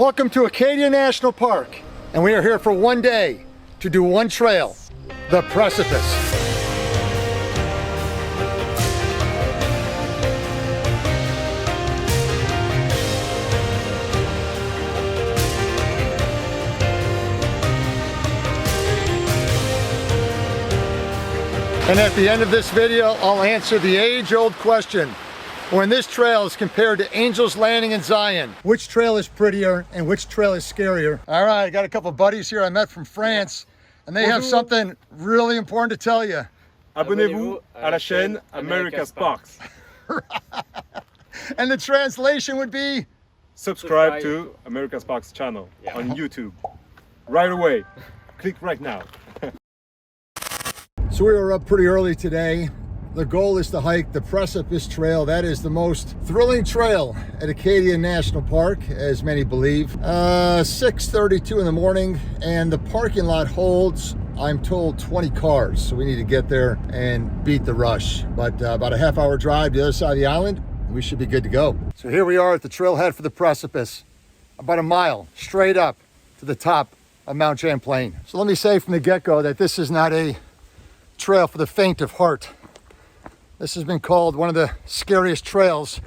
Welcome to Acadia National Park, and we are here for one day to do one trail, the Precipice. And at the end of this video, I'll answer the age-old question. When this trail is compared to Angel's Landing in Zion, which trail is prettier and which trail is scarier? All right, I got a couple buddies here I met from France, and they have something really important to tell you. Abonnez-vous à la chaîne America's Parks. And the translation would be? Subscribe to America's Parks channel on YouTube. Right away. Click right now. So we were up pretty early today. The goal is to hike the Precipice Trail. That is the most thrilling trail at Acadia National Park, as many believe. 6:32 in the morning, and the parking lot holds, I'm told, 20 cars. So we need to get there and beat the rush. But about a half-hour drive to the other side of the island, we should be good to go. So here we are at the trailhead for the Precipice, about a mile straight up to the top of Mount Champlain. So let me say from the get-go that this is not a trail for the faint of heart. This has been called one of the scariest trails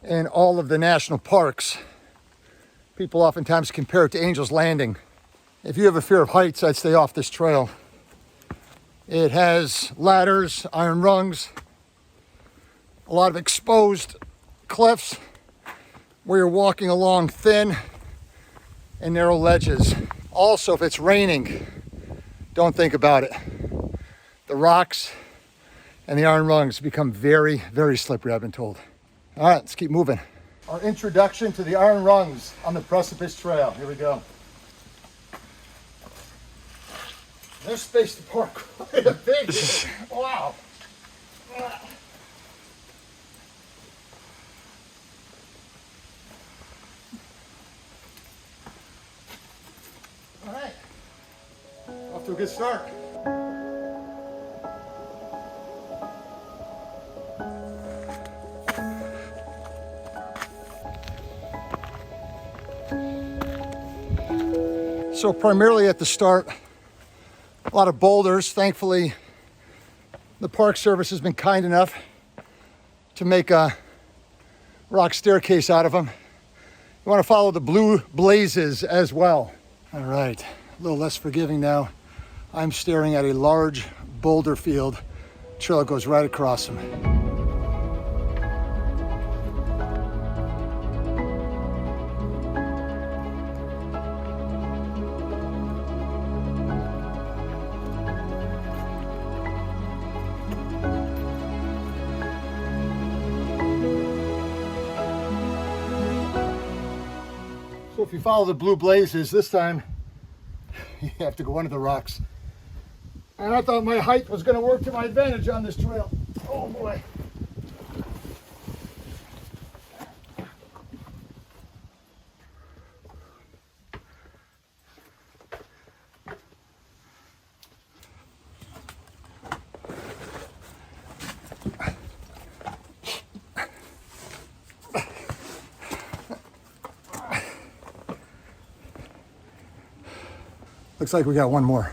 in all of the national parks. People oftentimes compare it to Angel's Landing. If you have a fear of heights, I'd stay off this trail. It has ladders, iron rungs, a lot of exposed cliffs where you're walking along thin and narrow ledges. Also, if it's raining, don't think about it. The rocks and the iron rungs become very, very slippery, I've been told. All right, let's keep moving. Our introduction to the iron rungs on the Precipice Trail. Here we go. There's space to park quite a bit here. Wow. All right, off to a good start. So primarily at the start, a lot of boulders. Thankfully, the Park Service has been kind enough to make a rock staircase out of them. You want to follow the blue blazes as well. All right, a little less forgiving now. I'm staring at a large boulder field. Trail goes right across them. So if you follow the blue blazes, this time you have to go under the rocks. And I thought my height was going to work to my advantage on this trail. Oh boy. Looks like we got one more.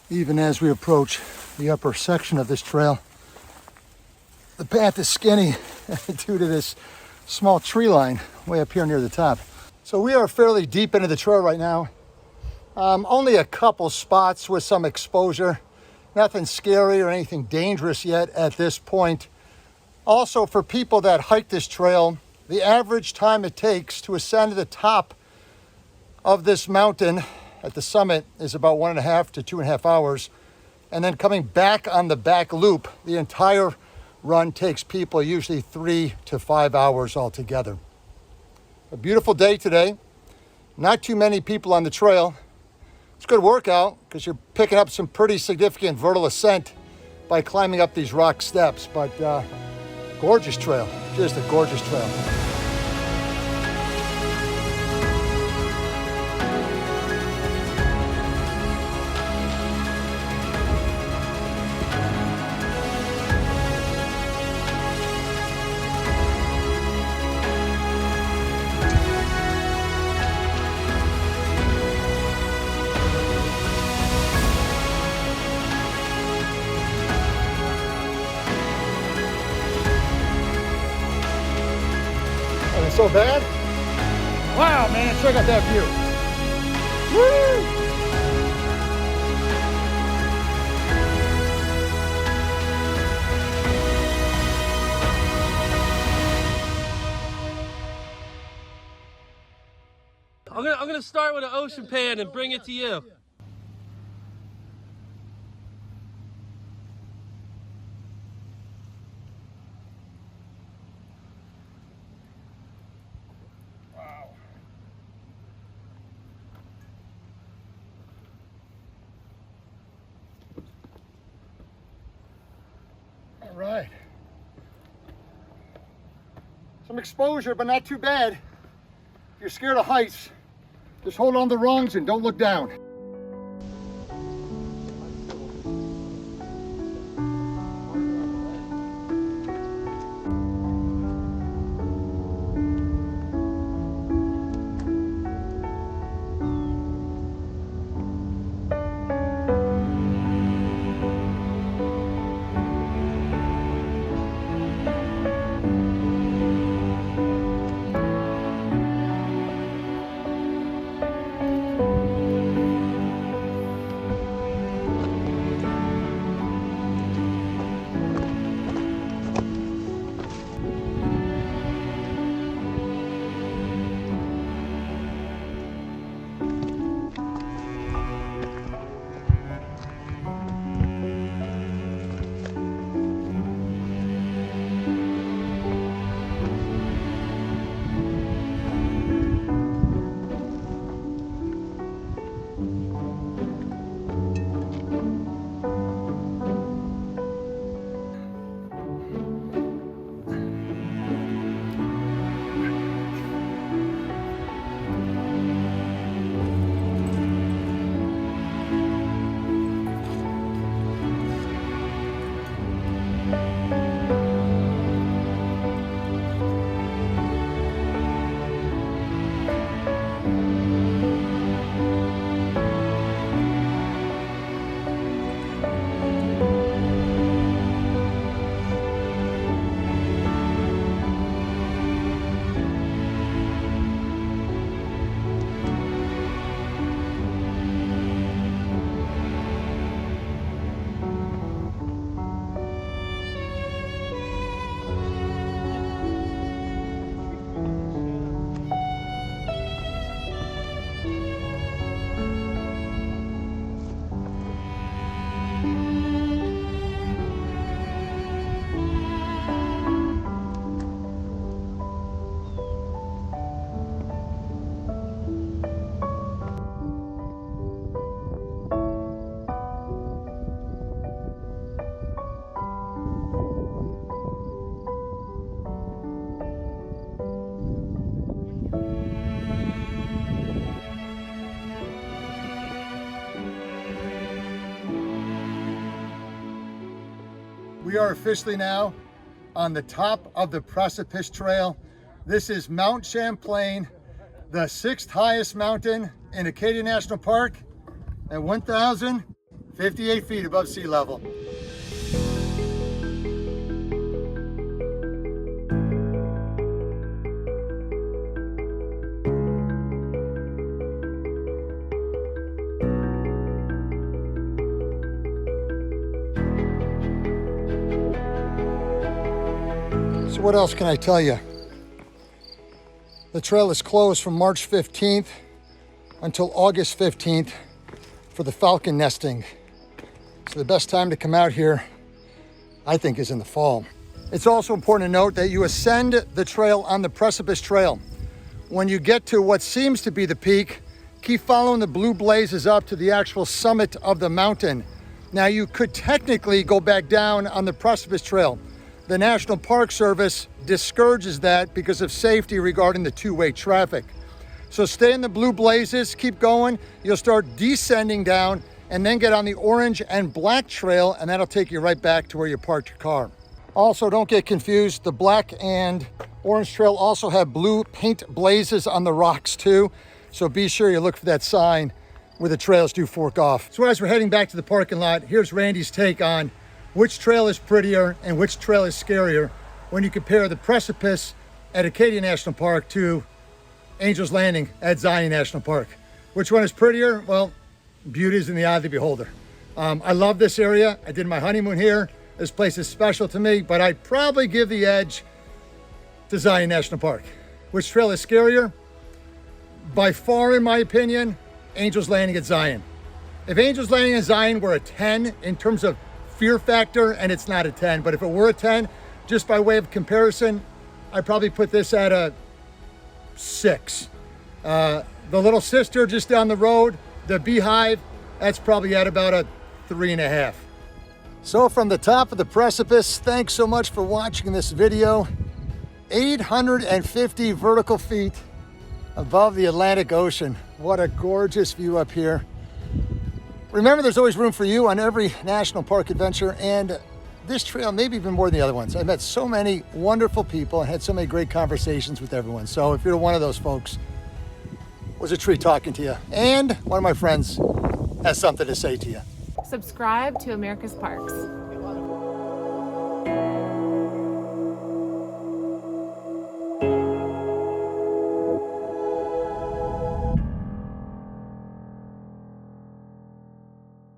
Even as we approach the upper section of this trail, the path is skinny due to this small tree line way up here near the top. So we are fairly deep into the trail right now. Only a couple spots with some exposure. Nothing scary or anything dangerous yet at this point. Also, for people that hike this trail, the average time it takes to ascend to the top of this mountain at the summit is about 1.5 to 2.5 hours. And then coming back on the back loop, the entire run takes people usually 3 to 5 hours altogether. A beautiful day today. Not too many people on the trail. It's a good workout because you're picking up some pretty significant vertical ascent by climbing up these rock steps, but gorgeous trail, just a gorgeous trail. So bad? Wow, man, check out that view. Woo! I'm gonna start with an ocean pan and bring it to you. All right. Some exposure, but not too bad. If you're scared of heights, just hold on the rungs and don't look down. We are officially now on the top of the Precipice Trail. This is Mount Champlain, the 6th highest mountain in Acadia National Park at 1,058 feet above sea level. So what else can I tell you? The trail is closed from March 15th until August 15th for the falcon nesting. So the best time to come out here, I think, is in the fall. It's also important to note that you ascend the trail on the Precipice Trail. When you get to what seems to be the peak, keep following the blue blazes up to the actual summit of the mountain. Now you could technically go back down on the Precipice Trail. The National Park Service discourages that because of safety regarding the two-way traffic. So stay in the blue blazes, keep going. You'll start descending down and then get on the orange and black trail, and that'll take you right back to where you parked your car. Also, don't get confused. The black and orange trail also have blue paint blazes on the rocks too. So be sure you look for that sign where the trails do fork off. So as we're heading back to the parking lot, here's Randy's take on which trail is prettier and which trail is scarier when you compare the Precipice at Acadia National Park to Angel's Landing at Zion National Park. Which one is prettier? Well, beauty is in the eye of the beholder. I love this area. I did my honeymoon here. This place is special to me, but I'd probably give the edge to Zion National Park. Which trail is scarier? By far, in my opinion, Angel's Landing at Zion. If Angel's Landing at Zion were a 10 in terms of fear factor, and it's not a 10, but if it were a 10, just by way of comparison, I'd probably put this at a 6. The little sister just down the road, the Beehive, that's probably at about a 3.5. So from the top of the precipice, thanks so much for watching this video. 850 vertical feet above the Atlantic Ocean. What a gorgeous view up here. Remember, there's always room for you on every national park adventure, and this trail, maybe even more than the other ones. I met so many wonderful people and had so many great conversations with everyone. So if you're one of those folks, it was a treat talking to you. And one of my friends has something to say to you. Subscribe to America's Parks.